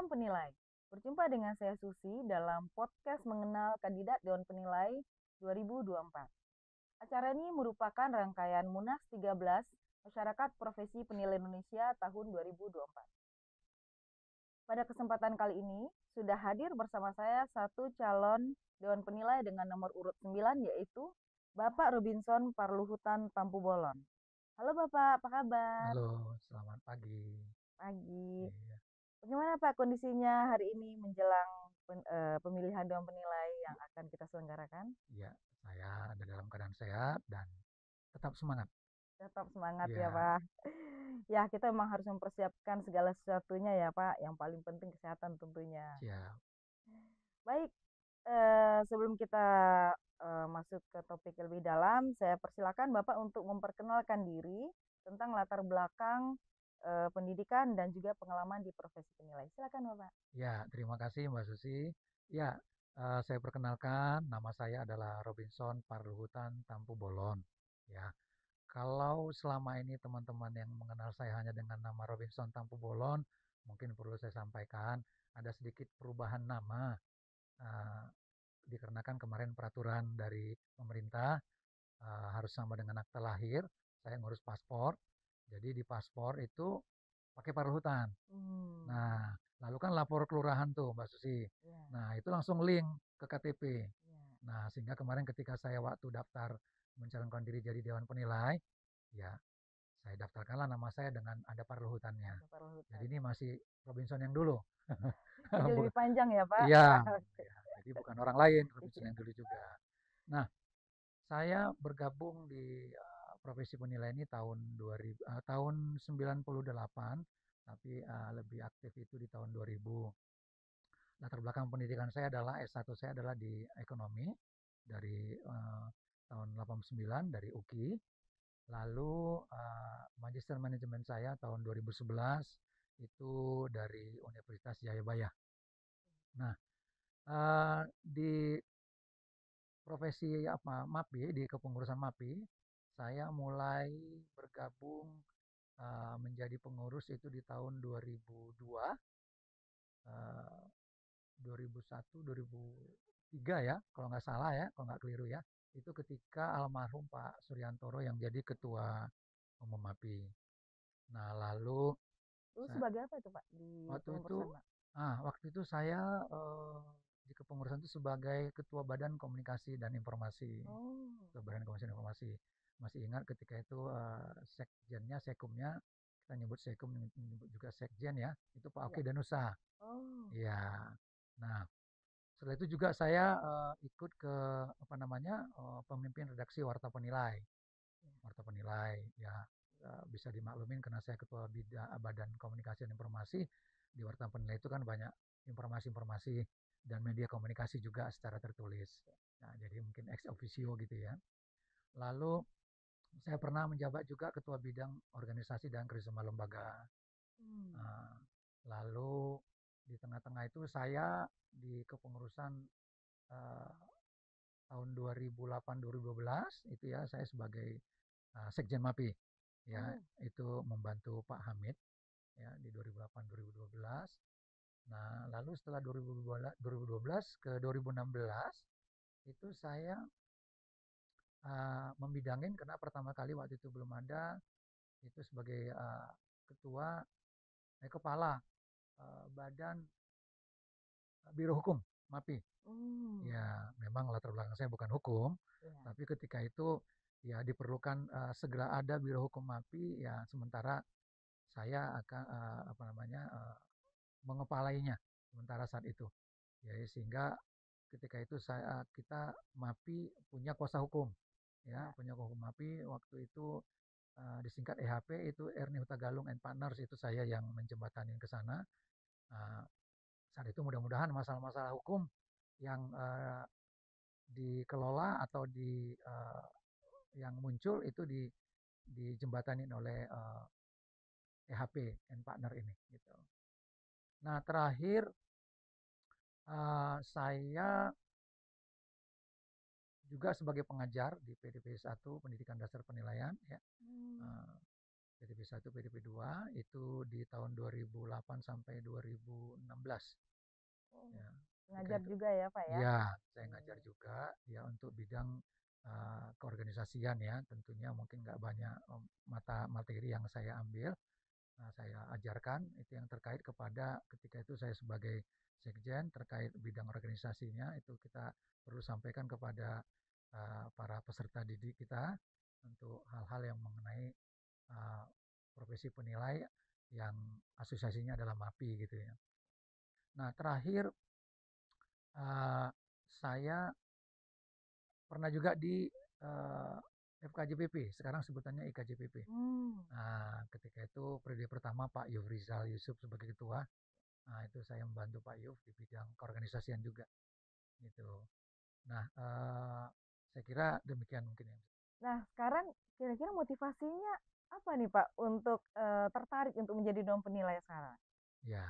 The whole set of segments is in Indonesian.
Salam Penilai. Berjumpa dengan saya Susi dalam podcast mengenal kandidat Dewan Penilai 2024. Acara ini merupakan rangkaian Munas 13 Masyarakat Profesi Penilai Indonesia tahun 2024. Pada kesempatan kali ini, sudah hadir bersama saya satu calon Dewan Penilai dengan nomor urut 9, yaitu Bapak Robinson Parluhutan Tampu Bolon. Halo Bapak, apa kabar? Halo, selamat pagi. Pagi. Iya, Bagaimana Pak kondisinya hari ini menjelang pemilihan Dewan Penilai yang akan kita selenggarakan? iya, saya ada dalam keadaan sehat dan tetap semangat. Tetap semangat ya Iya, Pak. Ya kita memang harus mempersiapkan segala sesuatunya ya Pak. Yang paling penting kesehatan tentunya. siap. Baik, sebelum kita masuk ke topik lebih dalam, saya persilakan Bapak untuk memperkenalkan diri tentang latar belakang pendidikan dan juga pengalaman di profesi penilai. Silakan Bapak. Ya, terima kasih Mbak Susi. Ya, saya perkenalkan, nama saya adalah Robinson Parluhutan Tampu Bolon. Ya, kalau selama ini teman-teman yang mengenal saya hanya dengan nama Robinson Tampu Bolon, mungkin perlu saya sampaikan ada sedikit perubahan nama. eh, Dikarenakan kemarin peraturan dari pemerintah harus sama dengan akta lahir. Saya ngurus paspor. Jadi di paspor itu pakai paruhutan. Hmm, Nah, lalu kan lapor kelurahan tuh Mbak Susi. ya, Nah, itu langsung link ke KTP. ya. Nah, sehingga kemarin ketika saya waktu daftar mencalonkan diri jadi Dewan Penilai, ya saya daftarkanlah nama saya dengan ada paruhutannya. Ada Jadi perluhutan. ini masih Robinson yang dulu. Jadi lebih panjang ya Pak? Iya, Oke. ya, jadi bukan orang lain, Robinson Iya. yang dulu juga. Nah, saya bergabung di profesi penilai ini tahun 98, tapi lebih aktif itu di tahun 2000. Latar belakang pendidikan saya adalah S1 saya adalah di ekonomi dari tahun 89 dari UKI. Lalu magister manajemen saya tahun 2011 itu dari Universitas Jayabaya. Nah, di profesi apa MAPI di kepengurusan MAPI, saya mulai bergabung menjadi pengurus itu di tahun 2002, 2001, 2003 ya, kalau nggak salah ya, kalau nggak keliru ya. Itu ketika almarhum Pak Suryantoro yang jadi ketua umum MAPI. Nah, lalu Dulu saya, sebagai apa itu Pak di waktu itu, pengurusan Pak? waktu itu saya di kepengurusan itu sebagai ketua Badan Komunikasi dan Informasi. Oh, Ketua Badan Komunikasi dan Informasi. Masih ingat ketika itu sekjennya, sekumnya, kita nyebut sekum, nyebut juga sekjen ya, itu Pak iya. Oki Danusa. Oh, Iya. Nah, setelah itu juga saya ikut ke apa namanya pemimpin redaksi Warta Penilai. iya, Warta Penilai ya bisa dimaklumin karena saya ketua Badan Komunikasi dan Informasi di Warta Penilai itu kan banyak informasi-informasi dan media komunikasi juga secara tertulis. Nah, jadi mungkin ex officio gitu ya. Lalu saya pernah menjabat juga ketua bidang organisasi dan kerjasama lembaga. hmm, Nah, lalu di tengah-tengah itu saya di kepengurusan eh, tahun 2008-2012 itu ya saya sebagai Sekjen MAPI ya oh, itu membantu Pak Hamid ya di 2008-2012. Nah, lalu setelah 2012 ke 2016 itu saya membidangin karena pertama kali waktu itu belum ada itu sebagai ketua kepala Badan Biro Hukum MAPI. hmm, Ya, memang latar belakang saya bukan hukum, iya, tapi ketika itu ya diperlukan segera ada Biro Hukum MAPI ya sementara saya akan apa namanya mengepalainya sementara saat itu. Ya, sehingga ketika itu kita MAPI punya kuasa hukum ya, iya, punya kuasa hukum MAPI waktu itu disingkat EHP itu Ernie Hutagalung and Partners itu saya yang menjembatani ke sana. Uh, Saat itu mudah-mudahan masalah-masalah hukum yang dikelola atau yang muncul itu dijembatanin oleh EHP and partner ini gitu. Nah, terakhir saya juga sebagai pengajar di PDP 1 Pendidikan Dasar Penilaian ya. hmm, PDP 1, PDP 2 itu di tahun 2008 sampai 2016. Oh, Ya, ketika ngajar itu juga ya Pak ya? ya saya ngajar Hmm. juga ya untuk bidang keorganisasian ya. Tentunya mungkin nggak banyak mata materi yang saya ambil. Nah, saya ajarkan itu yang terkait kepada ketika itu saya sebagai sekjen terkait bidang organisasinya itu kita perlu sampaikan kepada para peserta didik kita untuk hal-hal yang mengenai uh, profesi penilai yang asosiasinya adalah MAPI gitu ya. Nah terakhir uh, saya pernah juga di FKJPP, sekarang sebutannya IKJPP. Hmm. Nah, ketika itu periode pertama Pak Yufrizal Yusuf sebagai ketua. Nah, itu saya membantu Pak Yuf di bidang keorganisasian juga gitu. Nah, saya kira demikian mungkin ya. Nah, sekarang kira-kira motivasinya apa nih Pak untuk tertarik untuk menjadi dewan penilai sekarang? Ya,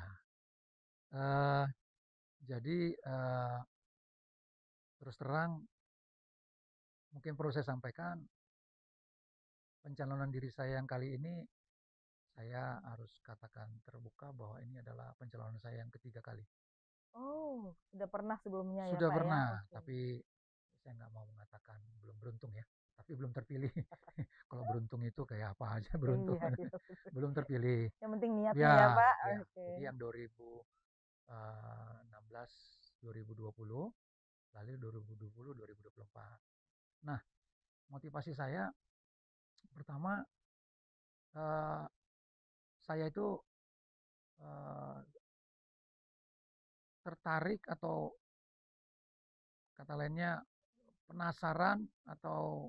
eh, jadi terus terang mungkin perlu saya sampaikan pencalonan diri saya yang kali ini saya harus katakan terbuka bahwa ini adalah pencalonan saya yang ketiga kali. Oh, sudah pernah sebelumnya ya Sudah Pak ya? pernah, Oke. tapi saya nggak mau mengatakan belum beruntung ya, tapi belum terpilih. Kalau beruntung itu kayak apa aja beruntung, Iya, iya. belum terpilih. Yang penting niatnya ya Ya, Pak. ya. Oke. Jadi yang 2016, 2020, lalu 2020, 2024. Nah, motivasi saya pertama eh, saya itu eh, tertarik atau kata lainnya penasaran atau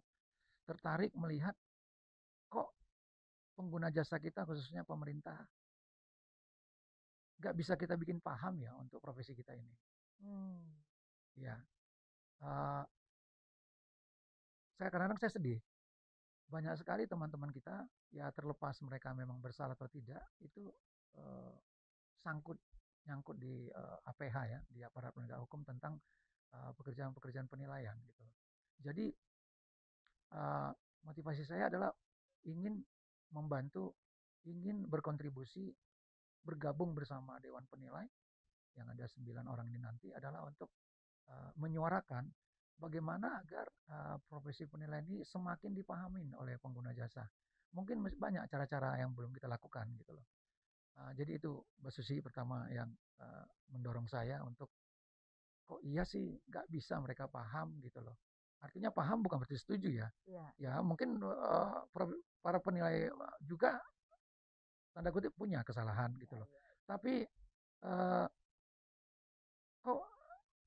tertarik melihat kok pengguna jasa kita khususnya pemerintah nggak bisa kita bikin paham ya untuk profesi kita ini. Hmm. Ya, uh, saya kadang-kadang saya sedih. Banyak sekali teman-teman kita ya terlepas mereka memang bersalah atau tidak itu uh, sangkut nyangkut di APH ya di aparat penegak hukum tentang pekerjaan-pekerjaan penilaian gitu. Jadi uh, motivasi saya adalah ingin membantu, ingin berkontribusi, bergabung bersama Dewan Penilai yang ada 9 orang ini nanti adalah untuk menyuarakan bagaimana agar profesi penilaian ini semakin dipahami oleh pengguna jasa. Mungkin banyak cara-cara yang belum kita lakukan gitu loh. Jadi itu Mbak Susi pertama yang mendorong saya untuk kok iya sih nggak bisa mereka paham gitu loh. Artinya paham bukan berarti setuju ya. Iya, Ya mungkin para penilai juga tanda kutip punya kesalahan gitu iya, loh. iya. Tapi uh, kok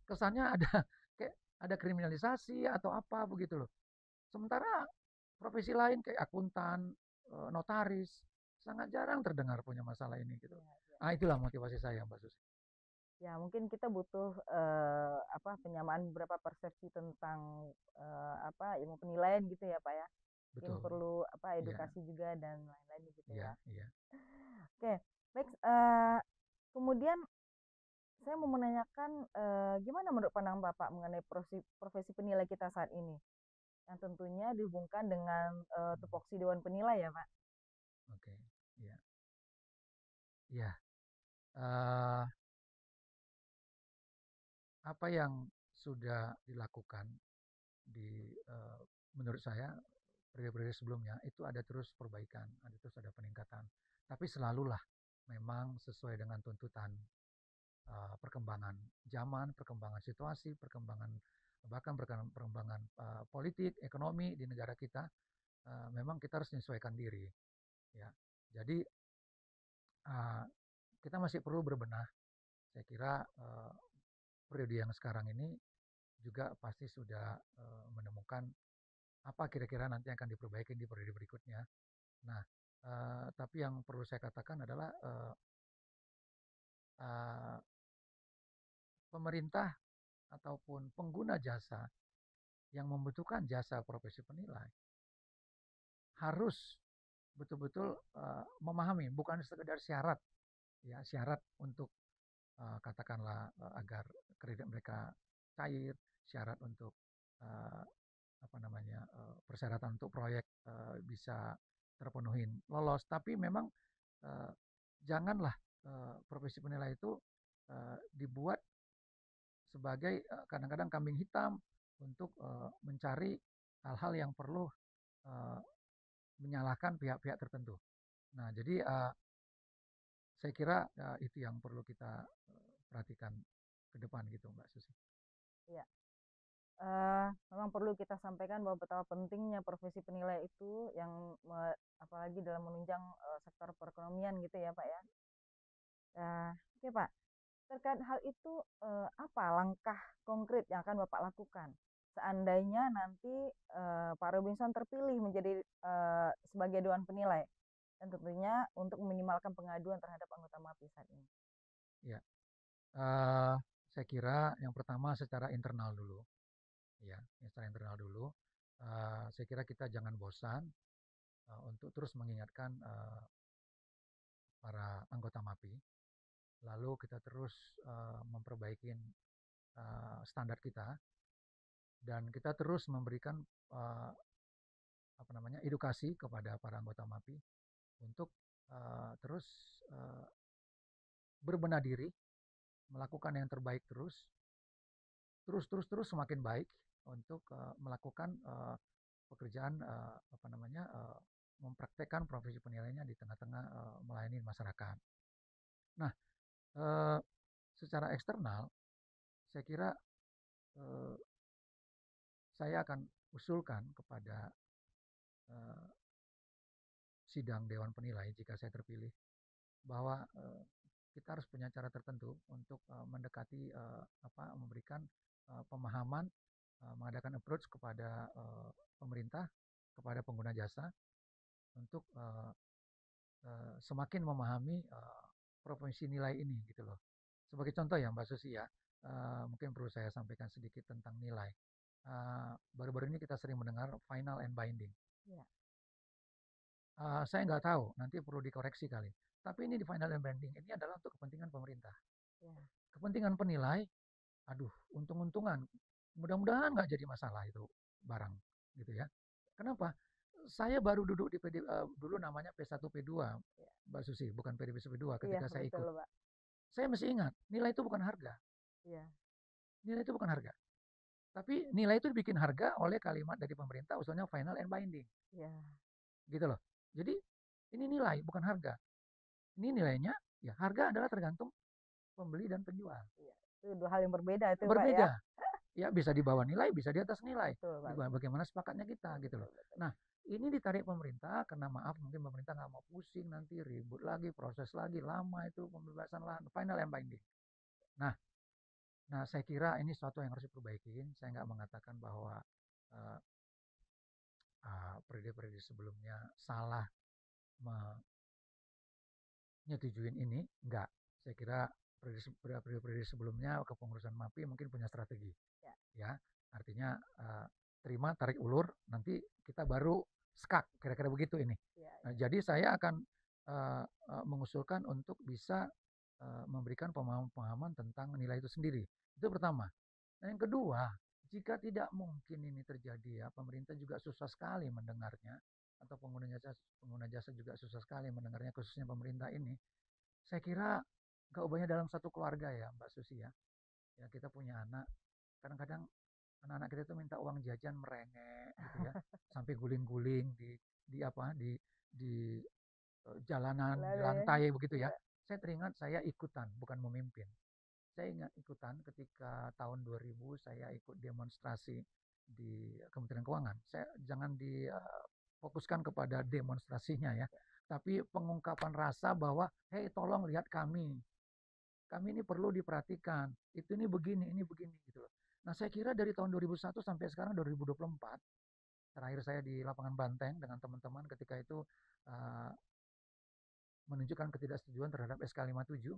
kesannya ada kayak ada kriminalisasi atau apa begitu loh. Sementara profesi lain kayak akuntan, notaris sangat jarang terdengar punya masalah ini gitu. Iya, iya. Ah itulah motivasi saya Mbak Susi. Ya, mungkin kita butuh apa penyamaan beberapa persepsi tentang apa ilmu penilaian gitu ya, Pak ya. Mungkin Betul. perlu apa Iya, edukasi juga dan lain-lain gitu iya, ya. iya. Oke, baik. Kemudian saya mau menanyakan gimana menurut pandangan Bapak mengenai profesi penilai kita saat ini, yang tentunya dihubungkan dengan Hmm, tupoksi Dewan Penilai ya, Pak. oke, iya, iya. Eh, apa yang sudah dilakukan di menurut saya periode-periode sebelumnya itu ada terus perbaikan, ada terus ada peningkatan. Tapi selalulah memang sesuai dengan tuntutan perkembangan zaman, perkembangan situasi, perkembangan bahkan perkembangan politik, ekonomi di negara kita, memang kita harus menyesuaikan diri. Ya, jadi uh, kita masih perlu berbenah. Saya kira periode yang sekarang ini juga pasti sudah menemukan apa kira-kira nanti akan diperbaiki di periode berikutnya. Nah, tapi yang perlu saya katakan adalah uh, pemerintah ataupun pengguna jasa yang membutuhkan jasa profesi penilai harus betul-betul memahami, bukan sekedar syarat, ya syarat untuk katakanlah agar kredit mereka cair, syarat untuk uh, apa namanya persyaratan untuk proyek bisa terpenuhin, lolos. Tapi memang eh, janganlah profesi penilai itu dibuat sebagai kadang-kadang kambing hitam untuk mencari hal-hal yang perlu eh, menyalahkan pihak-pihak tertentu. Nah, jadi saya kira itu yang perlu kita perhatikan ke depan gitu, Mbak Susi. Ya, memang perlu kita sampaikan bahwa betapa pentingnya profesi penilai itu yang apalagi dalam menunjang sektor perekonomian gitu ya Pak ya. Oke Pak, terkait hal itu apa langkah konkret yang akan Bapak lakukan seandainya nanti Pak Robinson terpilih menjadi sebagai dewan penilai dan tentunya untuk meminimalkan pengaduan terhadap anggota MAPI saat ini. Ya, eh, saya kira yang pertama secara internal dulu, ya, secara internal dulu. Saya kira kita jangan bosan untuk terus mengingatkan para anggota MAPI. Lalu kita terus memperbaiki standar kita dan kita terus memberikan uh, apa namanya edukasi kepada para anggota MAPI untuk terus uh, berbenah diri, melakukan yang terbaik terus semakin baik untuk melakukan pekerjaan apa namanya mempraktekkan profesi penilainya di tengah-tengah melayani masyarakat. Nah, uh, secara eksternal, saya kira uh, saya akan usulkan kepada uh, sidang Dewan Penilai jika saya terpilih bahwa kita harus punya cara tertentu untuk mendekati memberikan pemahaman, mengadakan approach kepada pemerintah, kepada pengguna jasa untuk semakin memahami profesi nilai ini gitu loh. Sebagai contoh ya Mbak Susi ya, mungkin perlu saya sampaikan sedikit tentang nilai. Baru-baru ini kita sering mendengar final and binding. Ya. Saya nggak tahu, nanti perlu dikoreksi kali. Tapi ini di final and binding ini adalah untuk kepentingan pemerintah. Ya. Kepentingan penilai, aduh, untung-untungan. Mudah-mudahan nggak jadi masalah itu barang, gitu ya. Kenapa? Saya baru duduk di dulu namanya P1 P2, Ya. Mbak Susi, bukan PDP P2 Iya, ketika saya betul, ikut. Pak. Saya masih ingat, nilai itu bukan harga. Iya. Nilai itu bukan harga. Tapi nilai itu dibikin harga oleh kalimat dari pemerintah, usulnya final and binding. Iya. Gitu loh. Jadi ini nilai, bukan harga. Ini nilainya, ya harga adalah tergantung pembeli dan penjual. Iya. Itu dua hal yang berbeda itu, Pak ya. Berbeda. Ya bisa di bawah nilai, bisa di atas nilai. Betul, Pak. Bagaimana sepakatnya kita gitu loh. Betul. Nah, ini ditarik pemerintah karena maaf mungkin pemerintah nggak mau pusing nanti ribut lagi, proses lagi lama itu pembebasan lahan, final and binding. Nah, saya kira ini sesuatu yang harus diperbaikin. Saya nggak mengatakan bahwa uh, periode-periode sebelumnya salah menyetujuin ini, enggak. Saya kira periode-periode sebelumnya kepengurusan MAPI mungkin punya strategi. Ya, artinya terima tarik ulur, nanti kita baru skak, kira-kira begitu ini. Nah, jadi saya akan mengusulkan untuk bisa memberikan pemahaman-pemahaman tentang nilai itu sendiri. Itu pertama. Nah, yang kedua, jika tidak mungkin ini terjadi ya, pemerintah juga susah sekali mendengarnya, atau pengguna jasa juga susah sekali mendengarnya, khususnya pemerintah ini. Saya kira gak ubahnya dalam satu keluarga ya, Mbak Susi ya. Ya kita punya anak, kadang-kadang anak-anak kita itu minta uang jajan merengek gitu ya, sampai guling-guling di jalanan, di lantai begitu ya. Saya teringat saya ikutan, bukan memimpin. Saya ingat ikutan ketika tahun 2000 saya ikut demonstrasi di Kementerian Keuangan. Saya jangan difokuskan kepada demonstrasinya ya, tapi pengungkapan rasa bahwa, hei tolong lihat kami ini perlu diperhatikan, ini begini gitu loh. Nah saya kira dari tahun 2001 sampai sekarang 2024, terakhir saya di lapangan Banteng dengan teman-teman ketika itu menunjukkan ketidaksetujuan terhadap SK 57,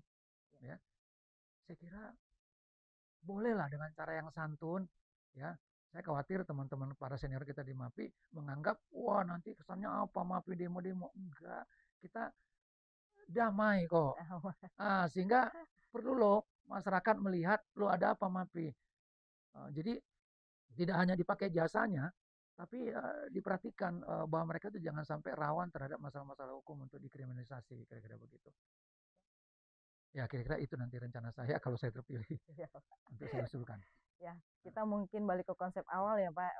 ya, saya kira bolehlah dengan cara yang santun, ya. Saya khawatir teman-teman para senior kita di MAPI menganggap, wah nanti kesannya apa MAPI demo-demo. Enggak, kita damai kok. Sehingga perlu loh masyarakat melihat, lo ada apa MAPI. Jadi tidak hanya dipakai jasanya, Tapi diperhatikan bahwa mereka itu jangan sampai rawan terhadap masalah-masalah hukum untuk dikriminalisasi, kira-kira begitu. Ya, kira-kira itu nanti rencana saya kalau saya terpilih Ya, untuk saya usulkan. ya, kita mungkin balik ke konsep awal ya Pak,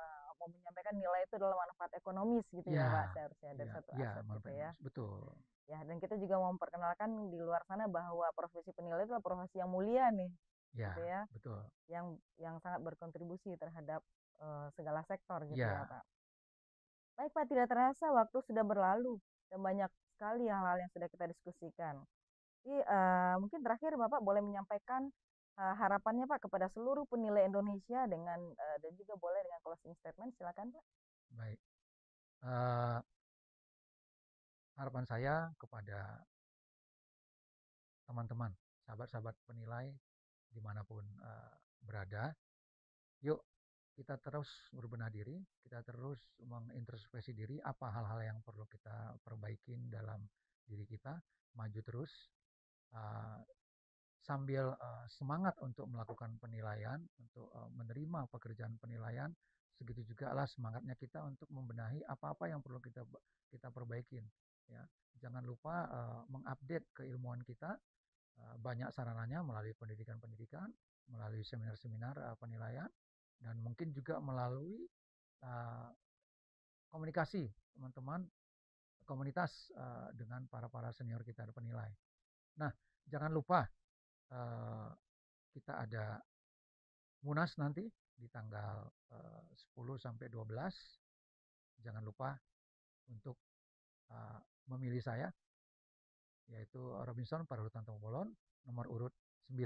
mau menyampaikan nilai itu adalah manfaat ekonomis gitu ya Pak, Ya, seharusnya dari ya, satu ya, aset gitu manfaat ya. ekonomis, betul. Ya, dan kita juga mau memperkenalkan di luar sana bahwa profesi penilai itu adalah profesi yang mulia nih, gitu Ya, ya, betul. yang sangat berkontribusi terhadap segala sektor gitu ya Ya, Pak. Baik Pak, tidak terasa waktu sudah berlalu dan banyak sekali hal-hal yang sudah kita diskusikan. Jadi mungkin terakhir Bapak boleh menyampaikan harapannya Pak kepada seluruh penilai Indonesia dengan dan juga boleh dengan closing statement, silakan Pak. baik. Eh, harapan saya kepada teman-teman, sahabat-sahabat penilai dimanapun berada, yuk kita terus berbenah diri, kita terus mengintrospeksi diri, apa hal-hal yang perlu kita perbaikin dalam diri kita, maju terus, uh, sambil semangat untuk melakukan penilaian, untuk menerima pekerjaan penilaian, segitu juga lah semangatnya kita untuk membenahi apa-apa yang perlu kita perbaikin. Ya, jangan lupa mengupdate keilmuan kita, banyak sarananya melalui pendidikan-pendidikan, melalui seminar-seminar penilaian, dan mungkin juga melalui uh, komunikasi teman-teman komunitas dengan para senior kita penilai. Nah, jangan lupa kita ada Munas nanti di tanggal 10 sampai 12. Jangan lupa untuk memilih saya, yaitu Robinson Parhutan Tongbolon, nomor urut 9.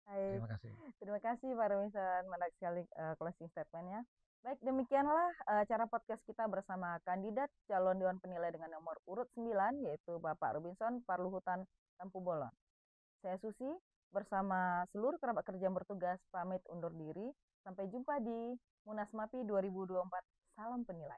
Baik, Terima kasih. terima kasih Pak Rumisan, menarik sekali closing statement-nya. Baik, demikianlah cara podcast kita bersama kandidat calon Dewan Penilai dengan nomor urut 9, yaitu Bapak Robinson Parluhutan Tampu Bolon. Saya Susi, bersama seluruh kerabat kerja yang bertugas, pamit undur diri. Sampai jumpa di Munas MAPI 2024. Salam penilai.